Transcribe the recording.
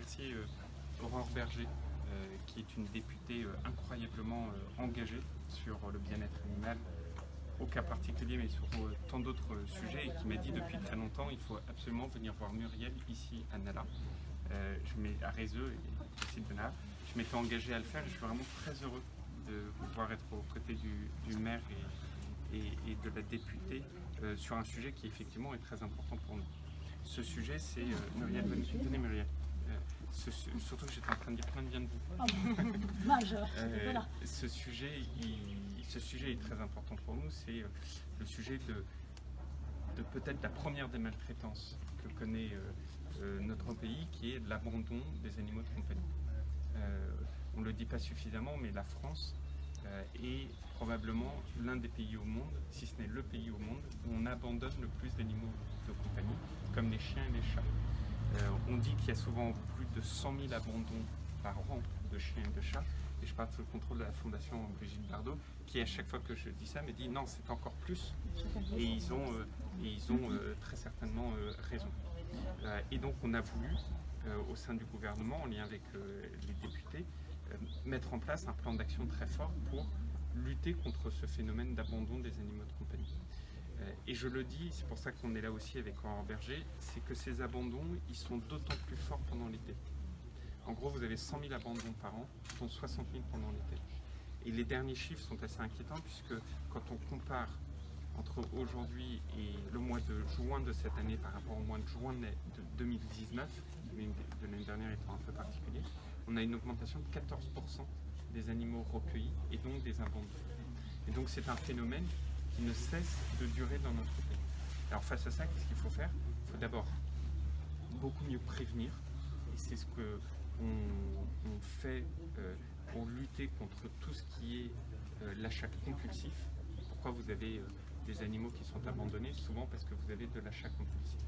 remercier Aurore Berger, qui est une députée incroyablement engagée sur le bien-être animal, au cas particulier, mais sur tant d'autres sujets, et qui m'a dit depuis très longtemps il faut absolument venir voir Muriel ici à Nala, à Rézeux et ici de Nala. Je m'étais engagé à le faire et je suis vraiment très heureux de pouvoir être aux côtés du maire et de la députée sur un sujet qui effectivement est très important pour nous. Ce sujet, c'est Muriel, venez Muriel. Surtout que j'étais en train de dire plein de bien de vous. Ce sujet est très important pour nous. C'est le sujet de peut-être la première des maltraitances que connaît notre pays, qui est l'abandon des animaux de compagnie. On ne le dit pas suffisamment, mais la France est probablement l'un des pays au monde, si ce n'est le pays au monde, où on abandonne le plus d'animaux de compagnie, comme les chiens et les chats. On dit qu'il y a souvent plus de 100 000 abandons par an de chiens et de chats, et je parle sous le contrôle de la fondation Brigitte Bardot, qui à chaque fois que je dis ça me dit non, c'est encore plus, et ils ont très certainement raison. Et donc on a voulu, au sein du gouvernement, en lien avec les députés, mettre en place un plan d'action très fort pour lutter contre ce phénomène d'abandon des animaux de compagnie. Et je le dis, c'est pour ça qu'on est là aussi avec Aurore Berger, c'est que ces abandons, ils sont d'autant plus forts pendant l'été. En gros, vous avez 100 000 abandons par an, dont 60 000 pendant l'été. Et les derniers chiffres sont assez inquiétants, puisque quand on compare entre aujourd'hui et le mois de juin de cette année par rapport au mois de juin de 2019, de l'année dernière étant un peu particulier, on a une augmentation de 14% des animaux recueillis et donc des abandons. Et donc c'est un phénomène qui ne cesse de durer dans notre pays. Alors face à ça, qu'est-ce qu'il faut faire? Il faut d'abord beaucoup mieux prévenir, et c'est ce qu'on fait pour lutter contre tout ce qui est l'achat compulsif. Pourquoi vous avez des animaux qui sont abandonnés? Souvent parce que vous avez de l'achat compulsif.